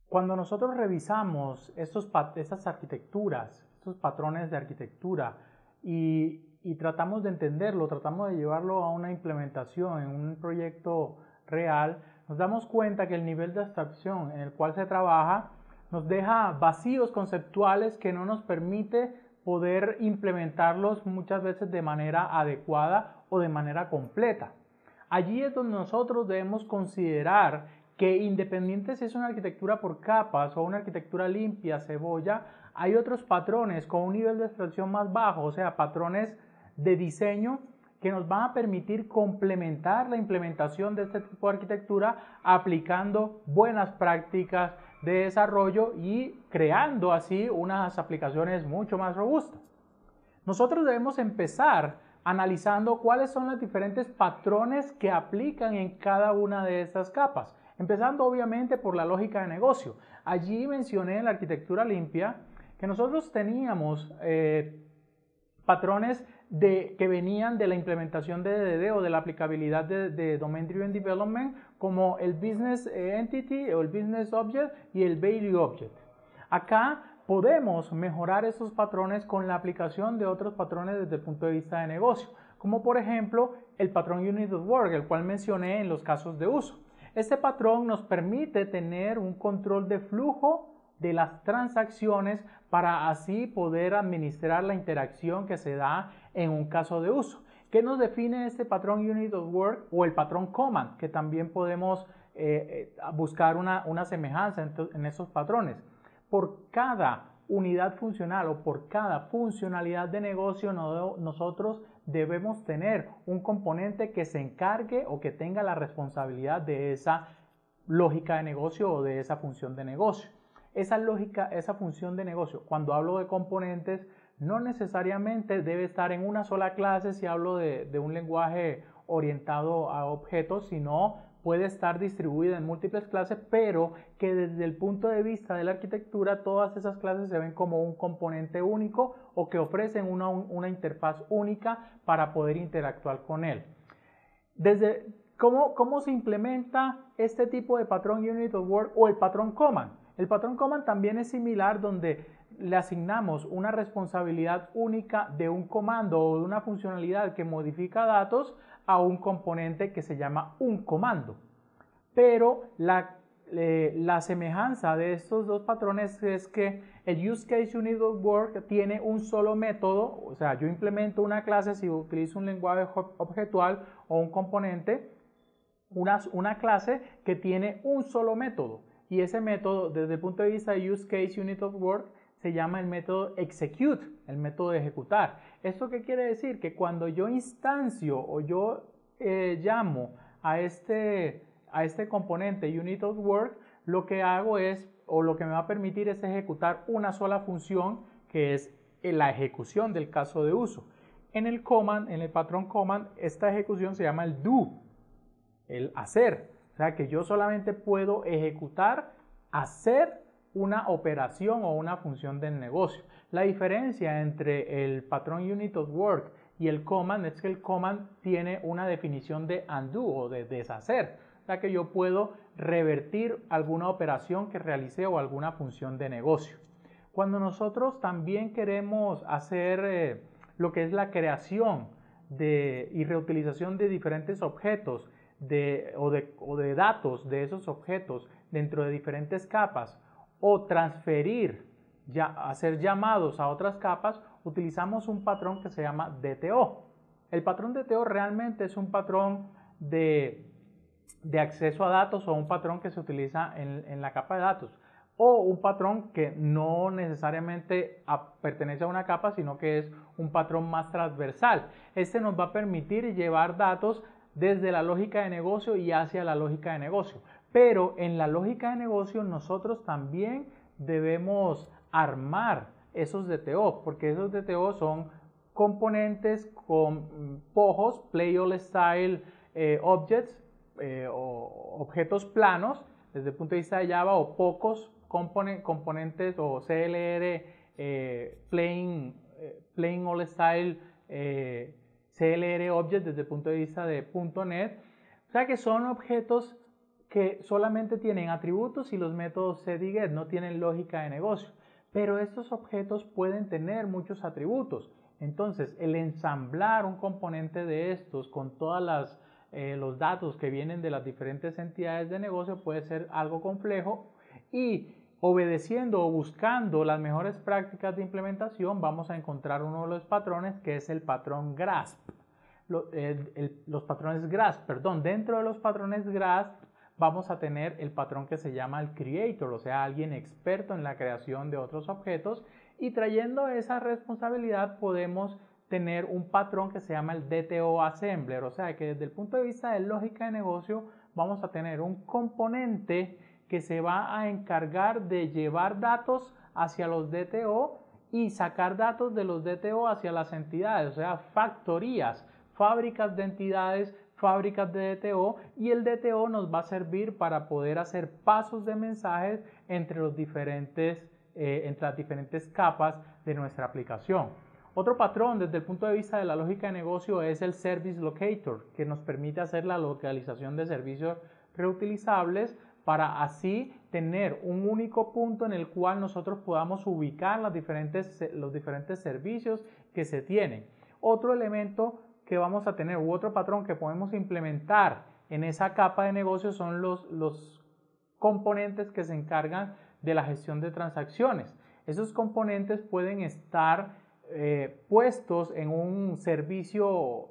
Cuando nosotros revisamos estas arquitecturas, estos patrones de arquitectura y tratamos de entenderlo, tratamos de llevarlo a una implementación en un proyecto real, nos damos cuenta que el nivel de abstracción en el cual se trabaja nos deja vacíos conceptuales que no nos permite poder implementarlos muchas veces de manera adecuada o de manera completa. Allí es donde nosotros debemos considerar que independiente si es una arquitectura por capas o una arquitectura limpia, cebolla, hay otros patrones con un nivel de abstracción más bajo, o sea, patrones de diseño que nos van a permitir complementar la implementación de este tipo de arquitectura aplicando buenas prácticas de desarrollo y creando así unas aplicaciones mucho más robustas. Nosotros debemos empezar analizando cuáles son los diferentes patrones que aplican en cada una de estas capas, empezando obviamente por la lógica de negocio. Allí mencioné en la arquitectura limpia que nosotros teníamos patrones que venían de la implementación de DDD o de la aplicabilidad de Domain Driven Development, como el Business Entity o el Business Object y el Value Object. Acá podemos mejorar esos patrones con la aplicación de otros patrones desde el punto de vista de negocio, como por ejemplo el patrón Unit of Work, el cual mencioné en los casos de uso. Este patrón nos permite tener un control de flujo de las transacciones para así poder administrar la interacción que se da en un caso de uso. ¿Qué nos define este patrón Unit of Work o el patrón Command? Que también podemos buscar una semejanza en esos patrones. Por cada unidad funcional o por cada funcionalidad de negocio nosotros debemos tener un componente que se encargue o que tenga la responsabilidad de esa lógica de negocio o de esa función de negocio. Esa función de negocio, cuando hablo de componentes, no necesariamente debe estar en una sola clase si hablo de un lenguaje orientado a objetos, sino puede estar distribuida en múltiples clases, pero que desde el punto de vista de la arquitectura todas esas clases se ven como un componente único o que ofrecen una interfaz única para poder interactuar con él. ¿Cómo se implementa este tipo de patrón Unit of Work o el patrón Command? El patrón Command también es similar, donde le asignamos una responsabilidad única de un comando o de una funcionalidad que modifica datos a un componente que se llama un comando. Pero la semejanza de estos dos patrones es que el Use Case Unit of Work tiene un solo método, o sea, yo implemento una clase si utilizo un lenguaje objetual o un componente, una clase que tiene un solo método. Y ese método, desde el punto de vista de Use Case Unit of Work, se llama el método execute, el método de ejecutar. ¿Esto qué quiere decir? Que cuando yo instancio o yo llamo a este componente Unit of Work, lo que hago es, o lo que me va a permitir es ejecutar una sola función, que es la ejecución del caso de uso. En el patrón Command, esta ejecución se llama el do, el hacer. O sea que yo solamente puedo ejecutar, hacer una operación o una función del negocio. La diferencia entre el patrón Unit of Work y el Command es que el Command tiene una definición de undo o de deshacer. O sea que yo puedo revertir alguna operación que realicé o alguna función de negocio. Cuando nosotros también queremos hacer lo que es la creación y reutilización de diferentes objetos o de datos de esos objetos dentro de diferentes capas, o hacer llamados a otras capas, utilizamos un patrón que se llama DTO. El patrón DTO realmente es un patrón de acceso a datos o un patrón que se utiliza en la capa de datos, o un patrón que no necesariamente pertenece a una capa, sino que es un patrón más transversal. Este nos va a permitir llevar datos desde la lógica de negocio y hacia la lógica de negocio. Pero en la lógica de negocio nosotros también debemos armar esos DTO, porque esos DTO son componentes con POJOs, Play All Style Objects, o objetos planos desde el punto de vista de Java, o pocos componentes o CLR Plain All Style CLR Objects desde el punto de vista de .NET. O sea que son objetos que solamente tienen atributos y los métodos set y get, no tienen lógica de negocio. Pero estos objetos pueden tener muchos atributos. Entonces, el ensamblar un componente de estos con todos los datos que vienen de las diferentes entidades de negocio puede ser algo complejo, y obedeciendo o buscando las mejores prácticas de implementación vamos a encontrar uno de los patrones, que es el patrón GRASP. Los patrones GRASP, perdón, dentro de los patrones GRASP vamos a tener el patrón que se llama el creator, o sea, alguien experto en la creación de otros objetos, y trayendo esa responsabilidad podemos tener un patrón que se llama el DTO assembler, o sea, que desde el punto de vista de lógica de negocio vamos a tener un componente que se va a encargar de llevar datos hacia los DTO y sacar datos de los DTO hacia las entidades, o sea, factorías, fábricas de entidades, fábricas de DTO, y el DTO nos va a servir para poder hacer pasos de mensajes entre las diferentes capas de nuestra aplicación. Otro patrón desde el punto de vista de la lógica de negocio es el Service Locator, que nos permite hacer la localización de servicios reutilizables para así tener un único punto en el cual nosotros podamos ubicar los diferentes servicios que se tienen. Otro elemento que vamos a tener u otro patrón que podemos implementar en esa capa de negocio son los componentes que se encargan de la gestión de transacciones. Esos componentes pueden estar puestos en un servicio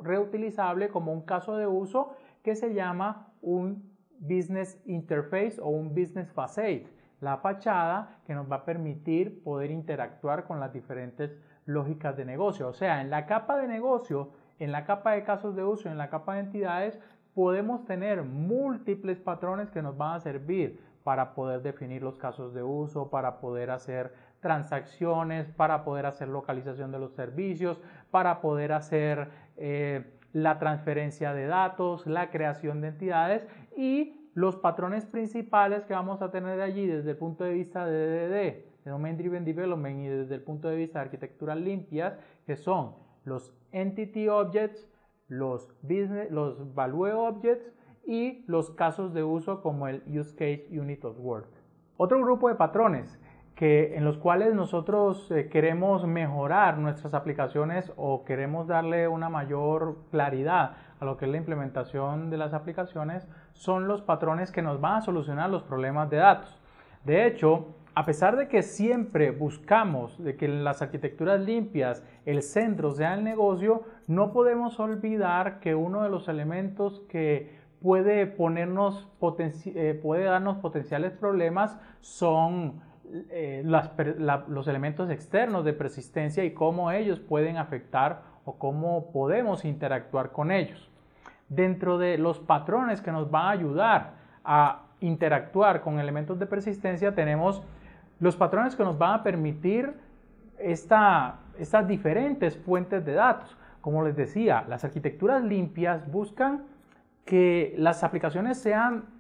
reutilizable, como un caso de uso que se llama un Business Interface o un Business Facade, la fachada que nos va a permitir poder interactuar con las diferentes lógicas de negocio. O sea, en la capa de negocio, en la capa de casos de uso, en la capa de entidades, podemos tener múltiples patrones que nos van a servir para poder definir los casos de uso, para poder hacer transacciones, para poder hacer localización de los servicios, para poder hacer la transferencia de datos, la creación de entidades, y los patrones principales que vamos a tener allí desde el punto de vista de DDD, de Domain Driven Development, y desde el punto de vista de arquitecturas limpias, que son los Entity Objects, los Value Objects y los casos de uso como el Use Case Unit of Work. Otro grupo de patrones en los cuales nosotros queremos mejorar nuestras aplicaciones o queremos darle una mayor claridad a lo que es la implementación de las aplicaciones son los patrones que nos van a solucionar los problemas de datos. De hecho, a pesar de que siempre buscamos de que en las arquitecturas limpias el centro sea el negocio, no podemos olvidar que uno de los elementos que puede darnos potenciales problemas son los elementos externos de persistencia y cómo ellos pueden afectar o cómo podemos interactuar con ellos. Dentro de los patrones que nos van a ayudar a interactuar con elementos de persistencia tenemos los patrones que nos van a permitir estas diferentes fuentes de datos. Como les decía, las arquitecturas limpias buscan que las aplicaciones sean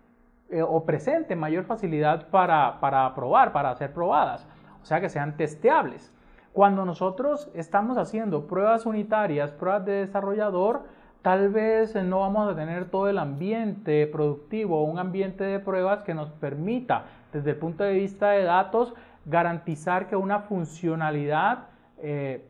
o presenten mayor facilidad para probar, para ser probadas, o sea que sean testeables. Cuando nosotros estamos haciendo pruebas unitarias, pruebas de desarrollador, tal vez no vamos a tener todo el ambiente productivo o un ambiente de pruebas que nos permita, desde el punto de vista de datos, garantizar que una funcionalidad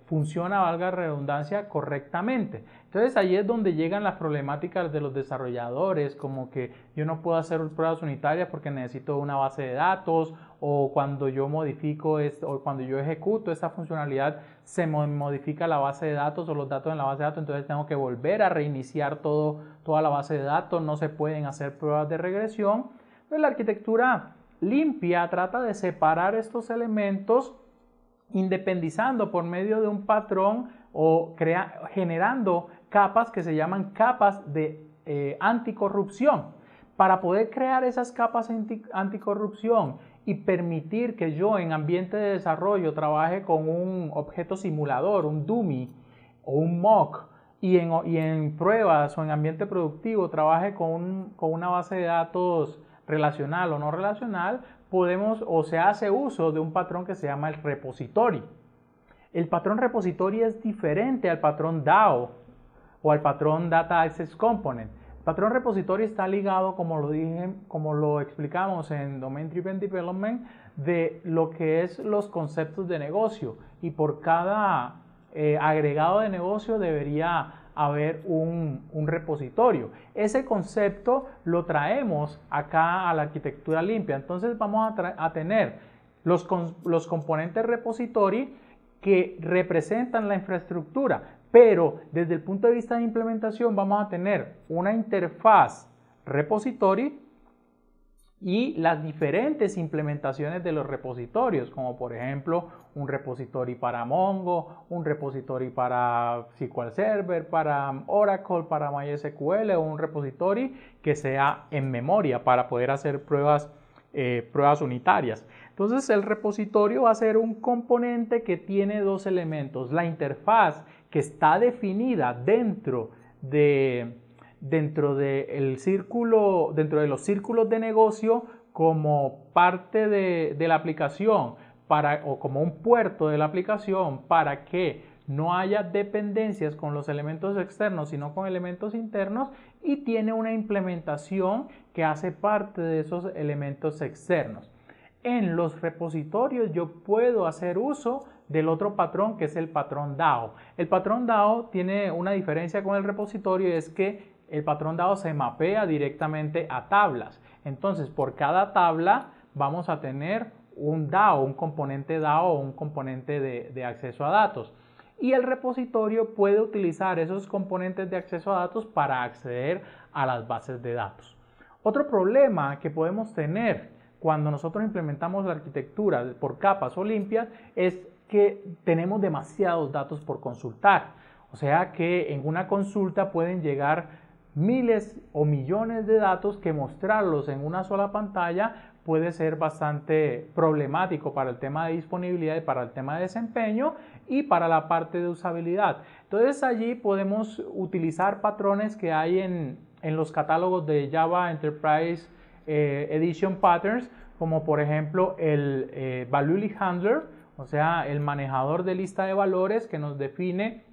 funciona, valga la redundancia, correctamente. Entonces ahí es donde llegan las problemáticas de los desarrolladores, como que yo no puedo hacer pruebas unitarias porque necesito una base de datos, o cuando yo modifico o cuando yo ejecuto esta funcionalidad se modifica la base de datos o los datos en la base de datos, entonces tengo que volver a reiniciar toda la base de datos, no se pueden hacer pruebas de regresión. Entonces la arquitectura limpia trata de separar estos elementos independizando por medio de un patrón o generando capas que se llaman capas de anticorrupción. Para poder crear esas capas anticorrupción y permitir que yo en ambiente de desarrollo trabaje con un objeto simulador, un dummy o un mock, y en pruebas o en ambiente productivo trabaje con una base de datos relacional o no relacional, se hace uso de un patrón que se llama el repository. El patrón repository es diferente al patrón DAO o al patrón Data Access Component. Patrón repositorio está ligado, como lo dije, como lo explicamos en Domain Driven Development, de lo que es los conceptos de negocio, y por cada agregado de negocio debería haber un repositorio. Ese concepto lo traemos acá a la arquitectura limpia. Entonces vamos a tener los componentes repository que representan la infraestructura, pero desde el punto de vista de implementación vamos a tener una interfaz repository y las diferentes implementaciones de los repositorios, como por ejemplo un repository para Mongo, un repository para SQL Server, para Oracle, para MySQL, o un repository que sea en memoria para poder hacer pruebas unitarias. Entonces el repositorio va a ser un componente que tiene dos elementos: la interfaz, que está definida dentro de los círculos de negocio como parte de la aplicación o como un puerto de la aplicación, para que no haya dependencias con los elementos externos sino con elementos internos, y tiene una implementación que hace parte de esos elementos externos. En los repositorios yo puedo hacer uso del otro patrón, que es el patrón DAO. El patrón DAO tiene una diferencia con el repositorio, y es que el patrón DAO se mapea directamente a tablas. Entonces, por cada tabla vamos a tener un DAO, un componente DAO o un componente de acceso a datos. Y el repositorio puede utilizar esos componentes de acceso a datos para acceder a las bases de datos. Otro problema que podemos tener cuando nosotros implementamos la arquitectura por capas o limpias es que tenemos demasiados datos por consultar. O sea que en una consulta pueden llegar miles o millones de datos, que mostrarlos en una sola pantalla puede ser bastante problemático para el tema de disponibilidad y para el tema de desempeño y para la parte de usabilidad. Entonces allí podemos utilizar patrones que hay en los catálogos de Java Enterprise Edition Patterns, como por ejemplo el Valuely Handler, o sea, el manejador de lista de valores, que nos define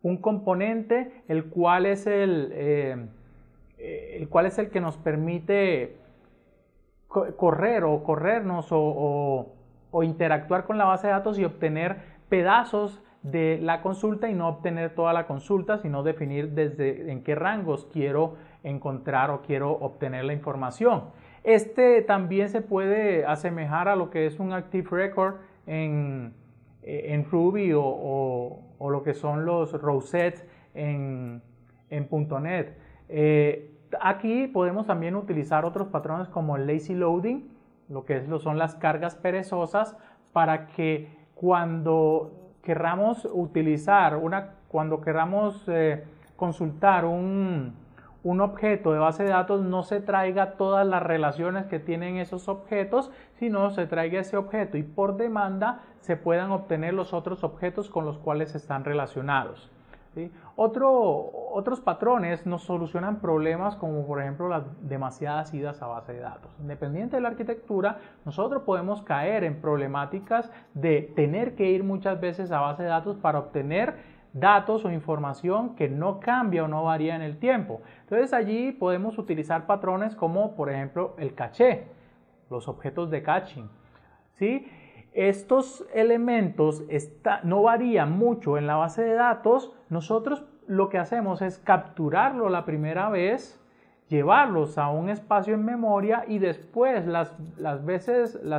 un componente el cual es el que nos permite corrernos o interactuar con la base de datos y obtener pedazos de la consulta, y no obtener toda la consulta, sino definir desde en qué rangos quiero encontrar o quiero obtener la información. Este también se puede asemejar a lo que es un Active Record en Ruby o lo que son los rosets en .NET. Aquí podemos también utilizar otros patrones como el Lazy Loading, lo que son las cargas perezosas, para que cuando querramos consultar un objeto de base de datos, no se traiga todas las relaciones que tienen esos objetos, sino se traiga ese objeto y por demanda se puedan obtener los otros objetos con los cuales están relacionados. ¿Sí? Otros patrones nos solucionan problemas como por ejemplo las demasiadas idas a base de datos. Independiente de la arquitectura, nosotros podemos caer en problemáticas de tener que ir muchas veces a base de datos para obtener datos o información que no cambia o no varía en el tiempo. Entonces allí podemos utilizar patrones como por ejemplo el caché, los objetos de caching, ¿sí? Estos elementos no varían mucho en la base de datos. Nosotros lo que hacemos es capturarlo la primera vez, llevarlos a un espacio en memoria, y después las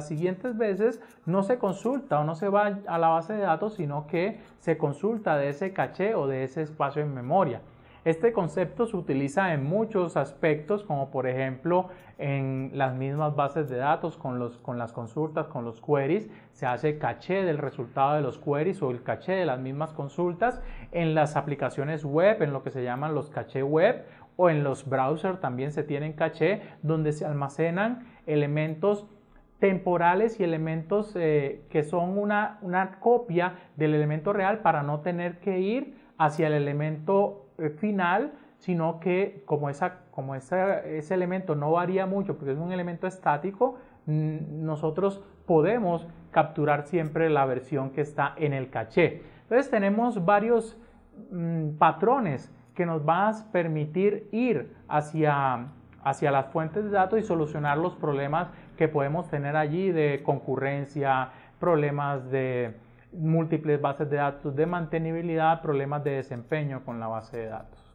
siguientes veces no se consulta o no se va a la base de datos, sino que se consulta de ese caché o de ese espacio en memoria. Este concepto se utiliza en muchos aspectos, como por ejemplo en las mismas bases de datos, con las consultas, con los queries, se hace caché del resultado de los queries o el caché de las mismas consultas. En las aplicaciones web, en lo que se llaman los caché web, o en los browsers también se tienen caché, donde se almacenan elementos temporales y elementos que son una copia del elemento real, para no tener que ir hacia el elemento final, sino que como ese elemento no varía mucho porque es un elemento estático, nosotros podemos capturar siempre la versión que está en el caché. Entonces tenemos varios patrones que nos va a permitir ir hacia las fuentes de datos y solucionar los problemas que podemos tener allí de concurrencia, problemas de múltiples bases de datos, de mantenibilidad, problemas de desempeño con la base de datos.